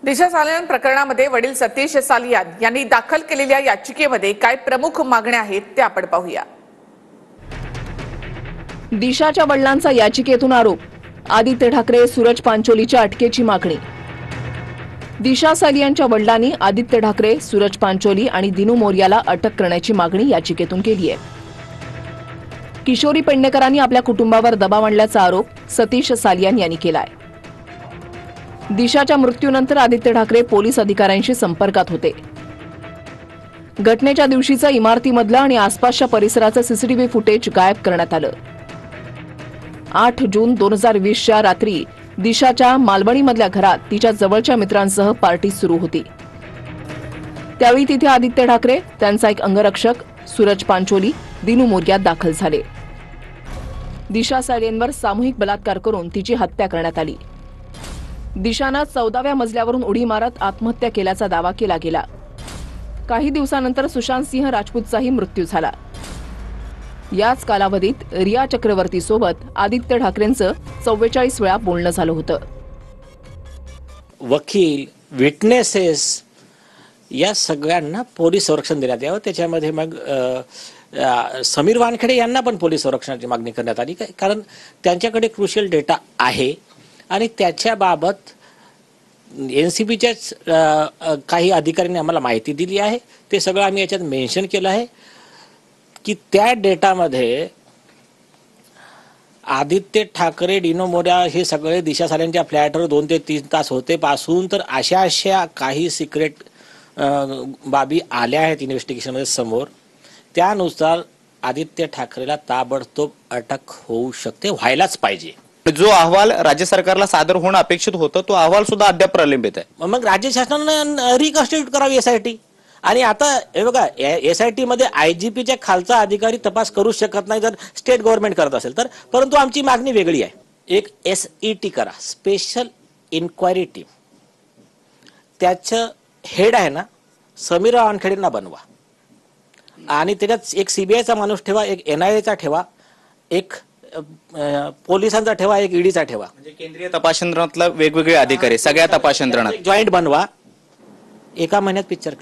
दिशा सालियान प्रकरणामध्ये वडील सतीश सालियान यांनी दाखल केलेल्या याचिकेमध्ये काय प्रमुख मागण्या आहेत ते आपण पाहूया। दिशाच्या वडिलांचा याचिकेतून आरोप, आदित्य ठाकरे सूरज पांचोलीच्या अटकेची मागणी। दिशा सालियानच्या वडिलांनी आदित्य ठाकरे, सूरज पांचोली आणि दिनू मोरियाला अटक करण्याची मागणी याचिकेतून केली आहे। किशोरी पेडणेकरांनी आपल्या कुटुंबावर दबाव आणल्याचा आरोप सतीश सालियान यांनी केलाय। दिशाच्या मृत्यूनंतर आदित्य ठाकरे पोलीस अधिकाऱ्यांशी संपर्कात होते। घटनेच्या दिवशीचं इमारतीमधलं आणि आसपासच्या परिसराचं सीसीटीव्ही फुटेज गायब करण्यात आलं। 8 जून 2020च्या रात्री दिशाच्या मालवणीमधल्या घरात तिच्या जवळच्या मित्रांसह पार्टी सुरू होती। त्यावेळी तिथे आदित्य ठाकरे, त्यांचा एक अंगरक्षक सूरज पांचोली, दिनू मोरिया दाखल झाले। दिशा सालियानवर सामूहिक बलात्कार करून तिची हत्या करण्यात आली। दिशानं 14व्या मजल्यावरून उडी मारत आत्महत्या केल्याचा दावा केला गेला। काही दिवसानंतर सुशांत सिंह राजपूतचाही मृत्यू झाला। याच कालावधीत रिया चक्रवर्ती सोबत आदित्य ठाकरेंचं 44 वेळा बोलणं झालं होतं। वकील, विटनेसेस या सगळ्यांना पोलीस संरक्षण देण्यात यावं। त्याच्यामध्ये मग समीर वानखेडे यांना पण पोलीस संरक्षणाची मागणी करण्यात आली, कारण त्यांच्याकडे क्रुशियल डेटा आहे आणि त्याच्याबाबत एनसीबीच्याच काही अधिकाऱ्यांनी आम्हाला माहिती दिली आहे। ते सगळं आम्ही याच्यात मेन्शन केलं आहे की त्या डेटामध्ये आदित्य ठाकरे, दिनू मोरिया हे सगळे दिशा सालियानच्या फ्लॅटवर 2 ते 3 तास होते पासून तर अशा काही सिक्रेट बाबी आल्या आहेत इन्व्हेस्टिगेशनमध्ये समोर। त्यानुसार आदित्य ठाकरेला ताबडतोब अटक होऊ शकते, व्हायलाच पाहिजे। जो अहवाल राज्य सरकारला सादर होणं अपेक्षित होतं तो अहवाल सुद्धा अद्याप प्रलंबित आहे। मग राज्य शासनानं रिकॉन्स्टिट्यूट करावी एसआयटी। आणि आता हे बघा, एसआयटी मध्ये आयजीपीच्या खालचा अधिकारी तपास करू शकत नाही जर स्टेट गव्हर्नमेंट करत असेल तर, परंतु आमची मागणी वेगळी आहे। एक एसईटी करा, स्पेशल इन्क्वायरी टीम, त्याचं हेड आहे ना समीर वानखेडेंना बनवा आणि त्याच्यात एक सीबीआयचा माणूस ठेवा, एक एनआयएचा ठेवा, एक पोलिसांचा ठेवा, एक ईडीचा ठेवा, म्हणजे केंद्रीय तपास यंत्रणातला वेगवेगळे अधिकारी सगळ्या तपास यंत्रणा जॉईंट बनवा। 1 महिन्यात पिक्चर